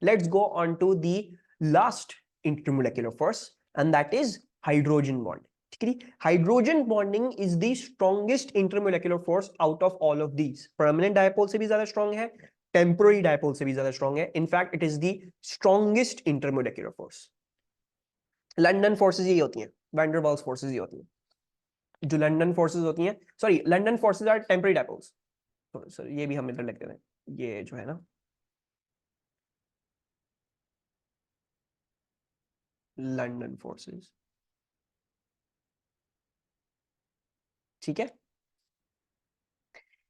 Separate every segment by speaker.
Speaker 1: Let's go on to the last intermolecular force, and that is hydrogen bond. ठीक है, hydrogen bonding is the strongest intermolecular force out of all of these. Permanent dipole से भी ज्यादा strong है, temporary dipole से भी ज्यादा strong है. In fact it is the strongest intermolecular force. London forces ये होती हैं, वैन डर वाल्स फोर्सेस ये होती हैं. जो लंदन फोर्सेस होती हैं, sorry, London forces are temporary dipoles. Sir ये भी हम इधर लिख देते हैं, ये जो है ना लंदन फोर्सेस. ठीक है,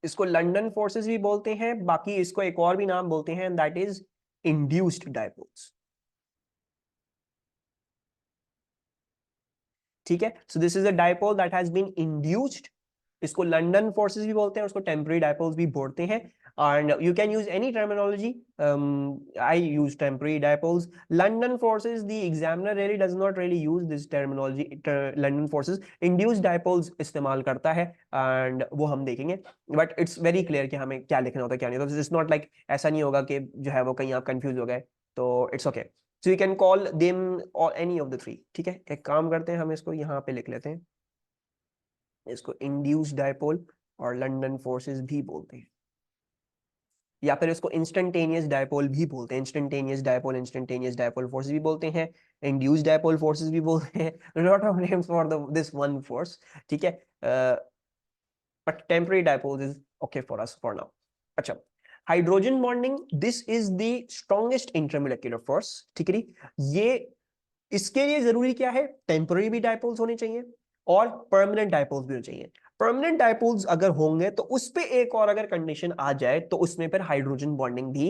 Speaker 1: इसको लंदन फोर्सेस भी बोलते हैं, बाकी इसको एक और भी नाम बोलते हैं, दैट इज इंड्यूस्ड डायपोल्स. ठीक है, so this is a dipole that has been induced. इसको लंदन फोर्सेस भी बोलते हैं, उसको टेम्पररी डायपोल्स भी बोलते हैं. And you can use any terminology. I use temporary dipoles. London forces, the examiner really does not really use this terminology. London forces induced dipoles इस्तेमाल करता है, एंड वो हम देखेंगे. बट इट्स वेरी क्लियर कि हमें क्या लिखना होता है क्या नहीं. तो इट्स नॉट लाइक, ऐसा नहीं होगा कि जो है वो कहीं आप कंफ्यूज हो गए. तो it's okay. So you can call them और एनी ऑफ द थ्री. ठीक है, एक काम करते हैं, हम इसको यहाँ पे लिख लेते हैं. इसको इंड्यूस्ड डायपोल और लंदन फोर्सेस भी बोलते हैं, या फिर इसको इंस्टेंटेनियस डायपोल भी बोलते हैं. इंस्टेंटेनियस डायपोल फोर्सेस भी बोलते हैं, इंड्यूस्ड डायपोल फोर्सेस भी बोलते हैं. Lot of names for this one force. ठीक है, but temporary dipoles is okay for us for now. अच्छा, hydrogen bonding, this is the strongest intermolecular force. ठीक है, ये इसके लिए जरूरी क्या है, टेम्पररी भी डायपोल्स होने चाहिए और परमानेंट डायपोल्स भी होने चाहिए. परमानेंट डायपोल्स अगर होंगे तो उस पे एक और अगर कंडीशन आ जाए तो उसमें फिर हाइड्रोजन बॉन्डिंग भी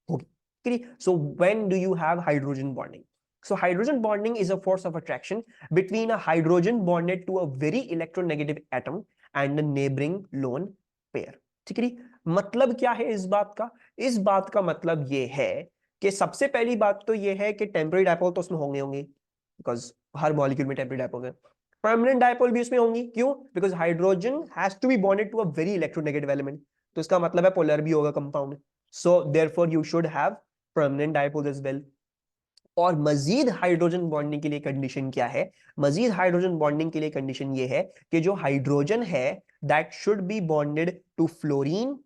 Speaker 1: होगी. So when do you have hydrogen bonding? So hydrogen bonding is a force of attraction between a hydrogen bonded to a very electronegative atom and a neighboring lone pair. ठीक है, मतलब क्या है इस बात का? इस बात का मतलब ये है कि सबसे पहली बात तो ये है कि टेम्पररी डायपोल तो उसमें होंगे होंगे, बिकॉज हर मॉलिक्यूल में टेम्पररी डायपोल है. परमानेंट डायपोल भी उसमें होंगी. क्यों? Because hydrogen has to be bonded to a very electronegative element. तो इसका मतलब है पोलर भी होगा compound. So therefore you should have permanent dipole as well. और मजीद हाइड्रोजन बॉन्डिंग के लिए कंडीशन क्या है? मजीद हाइड्रोजन बॉन्डिंग के लिए कंडीशन ये है कि जो हाइड्रोजन है that should be bonded to fluorine,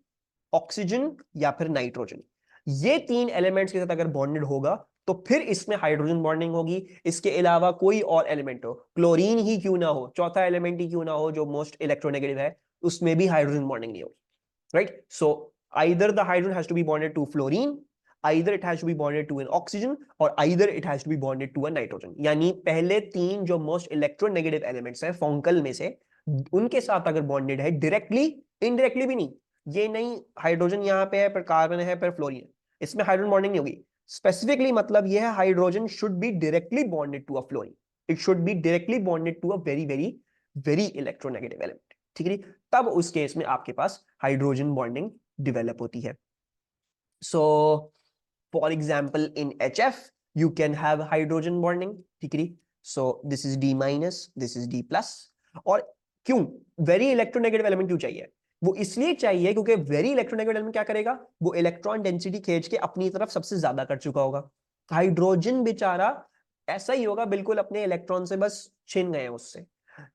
Speaker 1: oxygen या फिर नाइट्रोजन. ये तीन एलिमेंट्स के साथ अगर बॉन्डेड होगा तो फिर इसमें हाइड्रोजन बॉन्डिंग होगी. इसके अलावा कोई और एलिमेंट हो, क्लोरीन ही क्यों ना हो, चौथा एलिमेंट ही क्यों ना हो जो मोस्ट इलेक्ट्रोनेगेटिव है, उसमें भी हाइड्रोजन बॉन्डिंग नहीं होगी. Right? So either the hydrogen has to be bonded to fluorine, either it has to be bonded to an oxygen, or either it has to be bonded to a nitrogen. यानी पहले तीन जो most electronegative elements हैं फॉन्कल में से, उनके साथ अगर बॉन्डेड है डायरेक्टली, इनडायरेक्टली भी नहीं. ये नहीं हाइड्रोजन यहाँ पे है पर कार्बन है पर फ्लोरीन है, इसमें हाइड्रोजन बॉन्डिंग नहीं होगी. स्पेसिफिकली मतलब यह है hydrogen should be directly bonded to a fluorine. It should be directly bonded to a very very very electronegative element. ठीक है, तब उस केस में आपके पास हाइड्रोजन बॉन्डिंग डेवलप होती है. So for example in HF you can have hydrogen bonding. ठीक है, so this is D minus, this is D plus. और क्यों वेरी इलेक्ट्रोनेगेटिव एलिमेंट क्यों चाहिए? वो इसलिए चाहिए क्योंकि वेरी इलेक्ट्रोनेगेटिव एलिमेंट क्या करेगा, वो इलेक्ट्रॉन डेंसिटी खींच के अपनी तरफ सबसे ज्यादा कर चुका होगा. हाइड्रोजन बेचारा ऐसा ही होगा, बिल्कुल अपने इलेक्ट्रॉन से बस छिन गए उससे.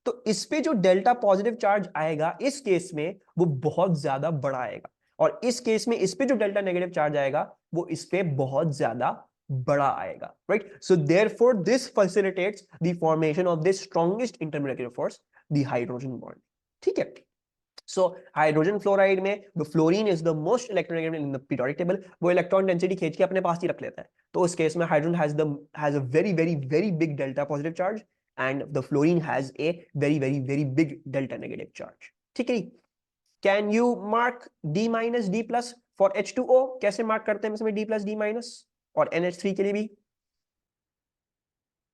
Speaker 1: तो इस पे जो डेल्टा पॉजिटिव चार्ज आएगा इस केस में वो बहुत ज्यादा बड़ा आएगा, और इस केस में इस पे जो डेल्टा नेगेटिव चार्ज आएगा वो इस पे बहुत ज्यादा बड़ा आएगा. Right? So therefore this facilitates the formation of this strongest intermolecular force, the hydrogen bond. ठीक है, सो हाइड्रोजन फ्लोराइड में the fluorine is the most electronegative in the periodic table. वो इलेक्ट्रॉन डेंसिटी खींच के अपने पास ही रख लेता है. तो उस केस में hydrogen has a very very very big delta positive charge and the fluorine has a very very very big delta negative charge. ठीक है, can you mark D minus D plus for H2O? कैसे mark करते हैं इसमें D plus D minus? और NH3 के लिए भी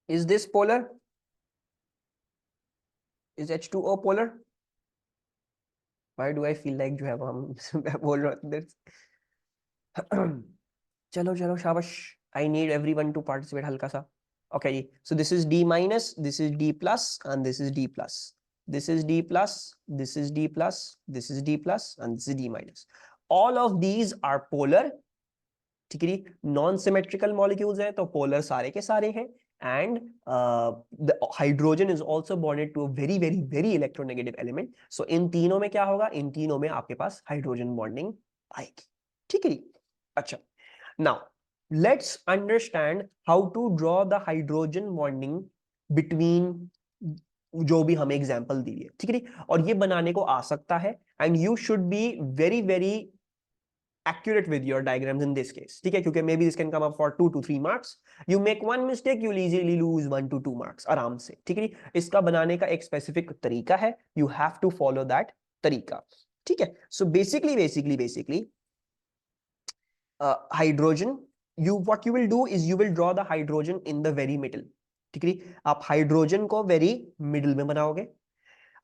Speaker 1: is this polar? Is H2O polar? Why do I feel like जो है वो हम बोल रहे हैं. चलो चलो शाबाश, I need everyone to participate हल्का सा. Okay, so this is D minus, this is D plus, and this is D plus. This is D plus, this is D plus, this is D plus, and this is D minus. All of these are polar. ठीक है, non symmetrical molecules हैं तो polar सारे के सारे हैं, and the hydrogen is also bonded to a very very very electronegative element. So इन तीनों में क्या होगा, इन तीनों में आपके पास हाइड्रोजन बॉन्डिंग आएगी। ठीक है, अच्छा, now let's understand how to draw the hydrogen bonding between जो भी हमें एग्जांपल दी है। ठीक है, और ये बनाने को आ सकता है, and you should be very very accurate with your diagrams in this case, ठीक है, क्योंकि maybe this can come up for 2 to 3 marks. You make one mistake, you'll easily lose 1 to 2 marks आराम से। ठीक है, इसका बनाने का एक स्पेसिफिक तरीका है, you have to follow that तरीका। ठीक है, so basically hydrogen, what you will do is you will draw the hydrogen in the very middle। ठीक है, आप हाइड्रोजन को वेरी मिडिल में बनाओगे।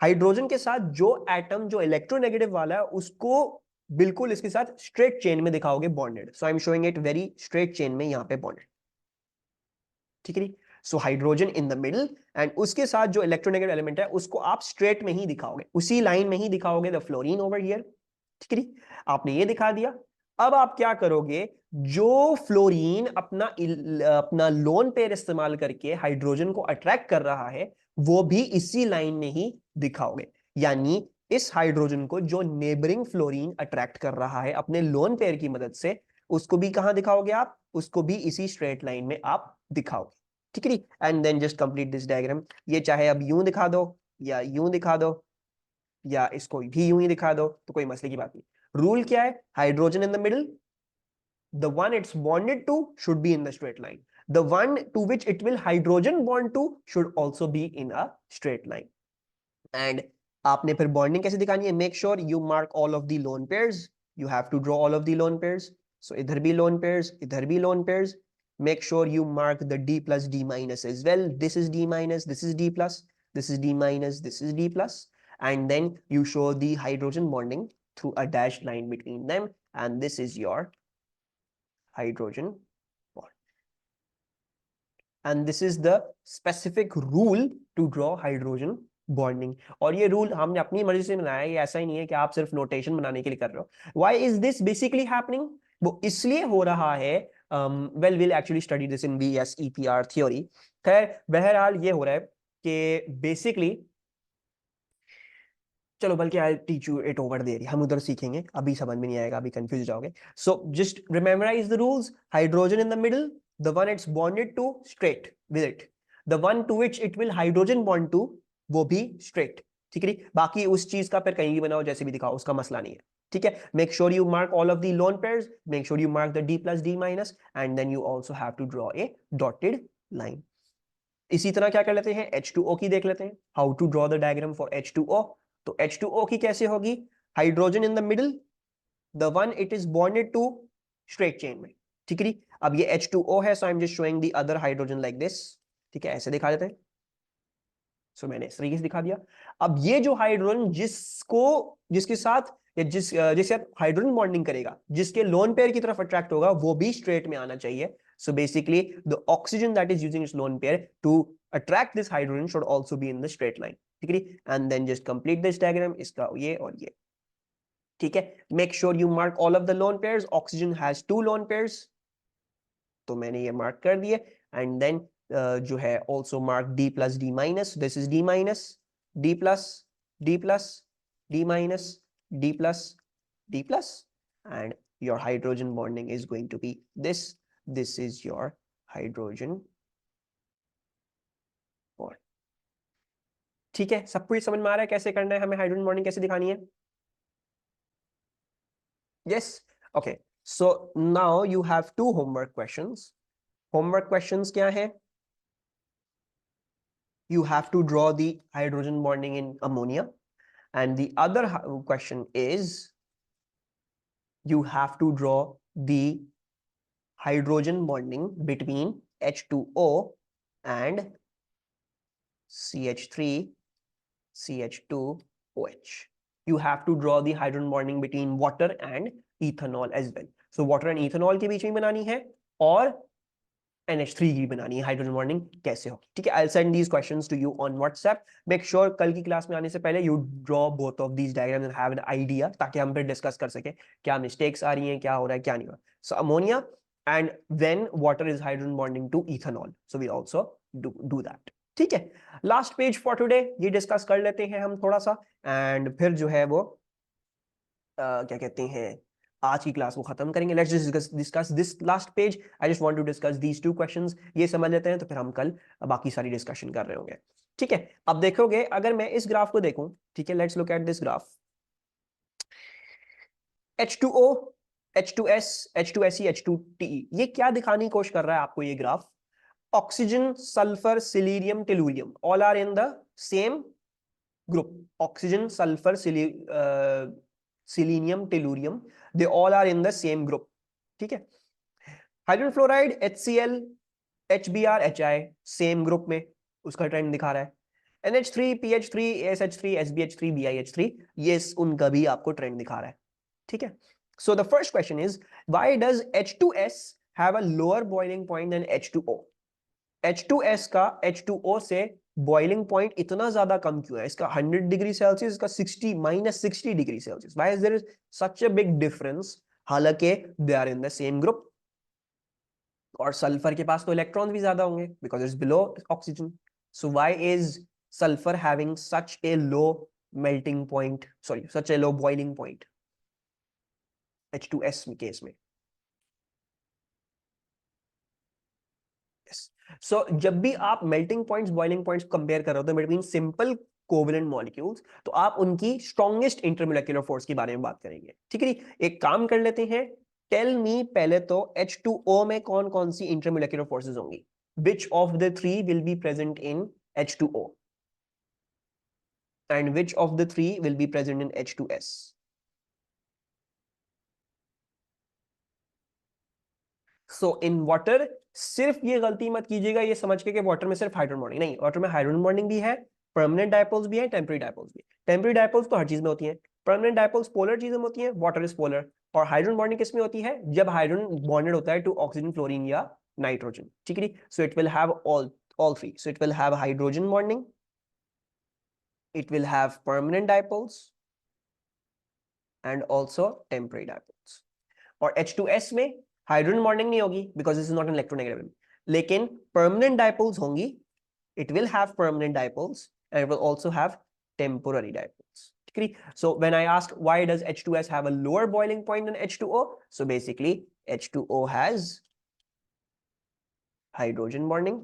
Speaker 1: हाइड्रोजन के साथ जो एटम जो इलेक्ट्रोनेगेटिव वाला है उसको बिल्कुल इसके साथ स्ट्रेट चेन में दिखाओगे bonded. So I am showing it very straight chain में यहां पे बॉन्डेड। ठीक है, so hydrogen in the middle, and उसके साथ जो इलेक्ट्रोनेगेटिव एलिमेंट है उसको आप स्ट्रेट में ही दिखाओगे, उसी लाइन में ही दिखाओगे, द फ्लोरीन ओवर हियर। ठीक है, आपने ये दिखा दिया। अब आप क्या करोगे, जो फ्लोरीन अपना लोन पेयर इस्तेमाल करके हाइड्रोजन को अट्रैक्ट कर रहा है वो भी इसी लाइन में ही दिखाओगे। यानी इस हाइड्रोजन को जो नेबरिंग फ्लोरीन अट्रैक्ट कर रहा है अपने लोन पेयर की मदद से, उसको भी कहां दिखाओगे आप, उसको भी इसी स्ट्रेट लाइन में आप दिखाओगे। ठीक है, and then just complete this diagram. ये चाहे अब यूं दिखा दो या यूं दिखा दो या इसको भी यूं ही दिखा दो तो कोई मसले की बात नहीं। रूल क्या है, hydrogen in the middle, the one it's bonded to should be in the straight line, the one to which it will hydrogen bond to should also be in a straight line। and आपने फिर bonding कैसे दिखानी है, make sure you mark all of the lone pairs, you have to draw all of the lone pairs। so इधर भी lone pairs, इधर भी lone pairs, make sure you mark the d plus d minus as well, this is d minus, this is d plus, this is d minus, this is d plus, and then you show the hydrogen bonding through a dashed line between them, and this is your hydrogen bond, and this is the specific rule to draw hydrogen bonding। और ये rule हमने अपनी मर्जी से बनाया है, ये ऐसा ही नहीं है कि आप सिर्फ नोटेशन बनाने के लिए कर रहे हो। Why is this basically happening? वो इसलिए हो रहा है, well we'll actually study this in VSEPR theory। खैर बहरहाल ये हो रहा है कि बेसिकली, चलो बल्कि I teach you it over there, हम उधर सीखेंगे, अभी समझ में नहीं आएगा, अभी कंफ्यूज हो जाओगे। So just rememberize the rules, hydrogen in the middle, the one it's bonded to straight with it, the one to which it will hydrogen bond to वो भी स्ट्रेट। ठीक है, बाकी उस चीज का फिर कहीं भी बनाओ जैसे भी दिखाओ, उसका मसला नहीं है। ठीक है, make sure you mark all of the lone pairs, make sure you mark the d plus d minus, and then you also have to draw a dotted line. इसी तरह क्या कर लेते हैं, H2O की देख लेते हैं, how to draw the diagram for H2O। तो H2O की कैसे होगी, hydrogen in the middle, the one it is bonded to straight chain में। ठीक है, अब ये H2O है, so I am just showing the other hydrogen like this. ठीक है, ऐसे दिखा देते हैं। सो मैंने इस तरीके से दिखा दिया। अब ये जो हाइड्रोजन जिसके साथ या जिसके साथ हाइड्रोजन बॉन्डिंग करेगा, जिसके लोन पेयर की तरफ अट्रैक्ट होगा, वो भी स्ट्रेट में आना चाहिए। So basically, the oxygen that is using its lone pair to attract this hydrogen should also be in the straight line। ठीक है, and then just complete this diagram, इसका ये और ये। ठीक है, make sure you mark all of the lone pairs, oxygen has 2 lone pairs, तो मैंने ये मार्क कर दिए, and then जो है also mark d plus d minus, this is d minus, d plus, d plus, d minus, d plus, d plus, and your hydrogen bonding is going to be this is your hydrogen bond। ठीक है, सब कुछ समझ में आ रहा है कैसे करना है, हमें हाइड्रोजन बॉन्डिंग कैसे दिखानी है? Yes, okay, so now you have 2 homework questions. Homework questions क्या है? You have to draw the hydrogen bonding in ammonia, and the other question is you have to draw the hydrogen bonding between H2O and CH3 CH2OH। You have to draw the hydrogen bonding between water and ethanol as well। So water and ethanol के बीच में बनानी है और NH3 की बनानी है hydrogen bonding कैसे हो। ठीक है, I'll send these questions to you on WhatsApp। Make sure कल की क्लास में आने से पहले you draw both of these diagrams and have an idea, ताकि हम फिर डिस्कस कर सके क्या मिस्टेक्स आ रही हैं, क्या हो रहा है, क्या नहीं हो रहा। So ammonia, and then water is hydrogen bonding to ethanol, so we also do that. ठीक है, लास्ट पेज फॉर टुडे ये डिस्कस कर लेते हैं हम थोड़ा सा, एंड फिर जो है वो क्या कहते हैं, आज की क्लास को खत्म करेंगे. Let's just discuss this last page. I just want to discuss these two questions. ये समझ लेते हैं तो फिर हम कल बाकी सारी डिस्कशन कर रहे होंगे. ठीक है, अब देखोगे अगर मैं इस ग्राफ को देखूं, ठीक है, let's look at this graph. H2O, H2S, H2Se, H2Te, ये क्या दिखाने की कोशिश कर रहा है आपको ये graph? Oxygen, sulphur, selenium, tellurium all are in the same group. Oxygen, sulphur, selenium, tellurium, they all are in the same group. ठीक है, hydrogen fluoride, HCl, HBr, HI same group में, उसका ट्रेंड दिखा रहा है. NH3, PH3, ASH3, SBH3, BiH3, ये उनका भी आपको ट्रेंड दिखा रहा है. ठीक है, so the first question is, why does H2S have a lower boiling point than H2O? H2S का H2O से बॉइलिंग पॉइंट इतना ज्यादा कम क्यों है? इसका 100 डिग्री सेल्सियस, इसका 60 degree Celsius. Why is there such a big difference? हालांकि they are in the same group, और सल्फर के पास तो इलेक्ट्रॉन भी ज्यादा होंगे because it's below oxygen. So why is sulphur having such a low melting point, sorry such a low boiling point H2S case में? सो जब भी आप melting points boiling points compare कर रहे हो तो बिटवीन सिंपल कोवेलेंट मॉलिक्यूल्स, तो आप उनकी स्ट्रॉन्गेस्ट इंटरमोलेक्युलर फोर्स के बारे में बात करेंगे. ठीक है, एक काम कर लेते हैं. टेल मी पहले तो H2O में कौन कौन सी इंटरमोलेक्युलर फोर्सेस होंगी? Which of the three will be present in H2O and which of the three will be present in H2S? So in water सिर्फ ये गलती मत कीजिएगा ये समझ के कि वाटर में सिर्फ हाइड्रोजन बॉन्डिंग नहीं, वाटर में हाइड्रोजन बॉन्डिंग भी है, परमानेंट डायपोल्स भी है, टेम्परेरी डायपोल्स भी. टेम्परेरी डायपोल्स तो हर चीज में होती है, परमानेंट डायपोल्स पोलर चीज में होती है, वाटर इज पोलर. और हाइड्रोजन बॉन्डिंग किस में होती है? जब हाइड्रोजन बॉन्डेड होता है टू ऑक्सीजन, फ्लोरीन या नाइट्रोजन. ठीक है, so it will have all three. So it will have hydrogen bonding, it will have permanent dipoles, and also temporary dipoles. और H2S में हाइड्रोजन बॉन्डिंग नहीं होगी because this is not an electronegative, लेकिन permanent dipoles होंगी. It will have permanent dipoles and it will also have temporary dipoles. So when I ask why does H2S have a lower boiling point than H2O, so basically H2O has hydrogen bonding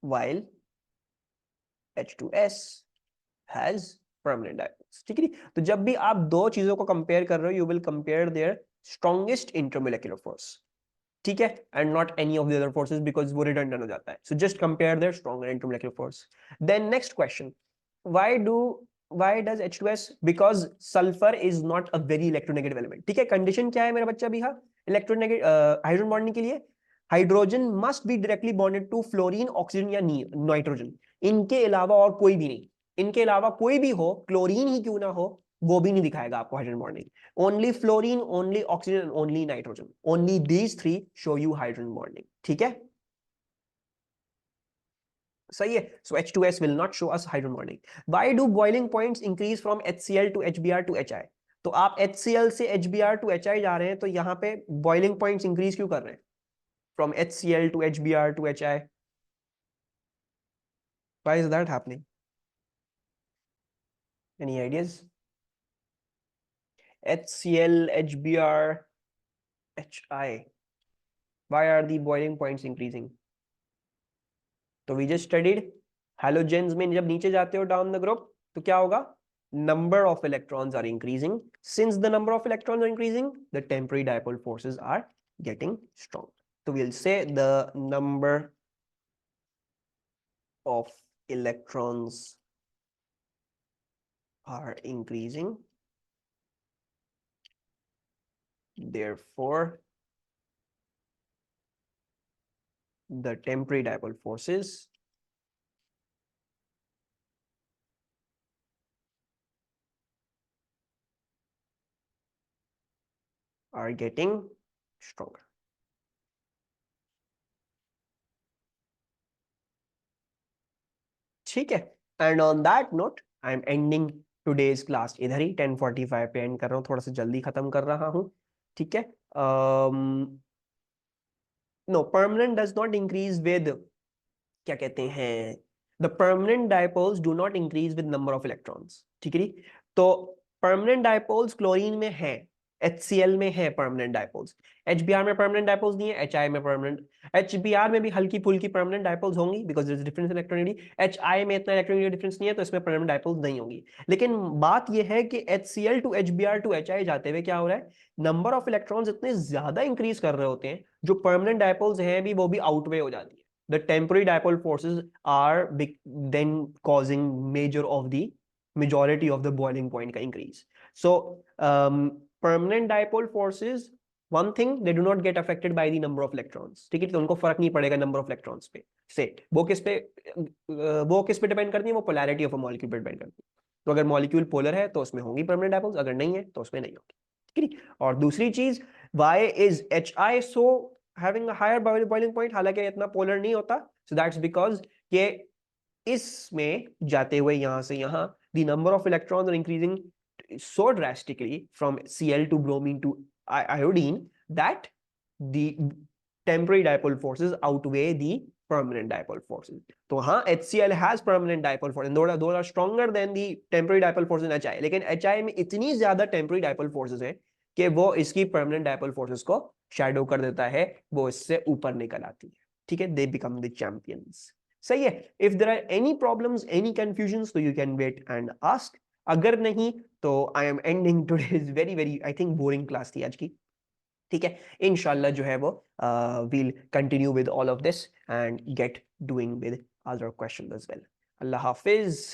Speaker 1: while H2S has permanent dipoles. ठीक है, तो जब भी आप दो चीजों को compare कर रहे हो, you will compare their strongest intermolecular force. ठीक है, and not any of the other forces because वो रिडंडेंट हो जाता है. So just compare their stronger intermolecular force. Then next question, why does H2S? Because sulphur is not a very electronegative element. ठीक है, condition क्या है मेरा बच्चा भी? हाँ, इलेक्ट्रोनेगेटिव हाइड्रोजन बॉन्डिंग के लिए hydrogen must be directly bonded to fluorine, oxygen या नाइट्रोजन. इनके अलावा और कोई भी नहीं. इनके अलावा कोई भी हो, क्लोरीन ही क्यों ना हो, वो भी नहीं दिखाएगा आपको hydrogen bonding. only fluorine, only oxygen, only nitrogen, only these three show you hydrogen bonding. ठीक है, सही है. So H2S will not show us hydrogen bonding. Why do boiling points increase from HCl to HBr to HI? तो आप HCl से HBr to HI जा रहे हैं, तो यहाँ पे boiling points increase क्यों कर रहे हैं? From HCl to HBr to HI. Why is that happening? Any ideas? HCl, HBr, HI. Why are the boiling points increasing? तो वी जस्ट स्टडीड हैलोजेंस में जब नीचे जाते हो डाउन द ग्रुप तो क्या होगा? Number of electrons are increasing. Since the number of electrons are increasing, the temporary dipole forces are getting strong. तो we will say the number of electrons are increasing, therefore the temporary dipole forces are getting stronger. ठीक है, and on that note I am ending today's class इधर ही 10:45 पे and कर रहा हूँ, थोड़ा सा जल्दी खत्म कर रहा हूँ, ठीक है। No, permanent does not increase with, क्या कहते हैं, the permanent dipoles do not increase with number of electrons, ठीक है। तो परमानेंट डायपोल्स क्लोरीन में है, HCl में है परमानेंट डायपोल्स, HBr में परमानेंट डायपोल्स नहीं है, HI में परमानेंट, HBr में भी हल्की फुल्की परमानेंट डायपोल्स होंगी because there is difference electronegativity, HI में इतना इलेक्ट्रोनिटी डिफरेंस नहीं है तो इसमें परमानेंट डायपोल्स नहीं होंगी। लेकिन बात यह है कि HCl to HBr to HI जाते हुए क्या हो रहा है, नंबर ऑफ इलेक्ट्रॉन्स इतने ज्यादा इंक्रीज कर रहे होते हैं, जो परमानेंट डायपोल्स हैं भी वो भी आउटवे हो जाती है। The temporary dipole forces are then causing major of the majority of the boiling point का increase. So permanent dipole forces, one thing, they do not get affected by the number of electrons, ठीक है, तो उनको फर्क नहीं पड़ेगा number of electrons पे से, वो किस पे डिपेंड करती है, वो polarity of a molecule पे डिपेंड करती है। तो अगर मॉलिक्यूल पोलर है तो उसमें होंगी परमानेंट डायपोल्स, अगर नहीं है तो उसमें नहीं होगी, ठीक है। और दूसरी चीज, why is HI so having a higher boiling point, हालांकि इतना पोलर नहीं होता, so that's because कि इसमें जाते हुए यहां से यहां the number of electrons are increasing so drastically from Cl to bromine to iodine that the temporary dipole forces outweigh the permanent dipole forces. तो हाँ, HCl has permanent dipole forces, those are stronger than the temporary dipole forces in HI, लेकिन HI में इतनी ज्यादा temporary dipole forces है कि वो इसकी permanent dipole forces को शैडो कर देता है, वो इससे ऊपर निकल आती है, ठीक है। दे बिकम द चैंपियंस, सही है। If there are any problems, any confusions, तो you can wait and ask, अगर नहीं तो I am ending today's very very I think boring class थी आज की, ठीक है। इंशाल्लाह जो है वो will continue with all of this and get doing with other questions as well. अल्लाह हाफिज।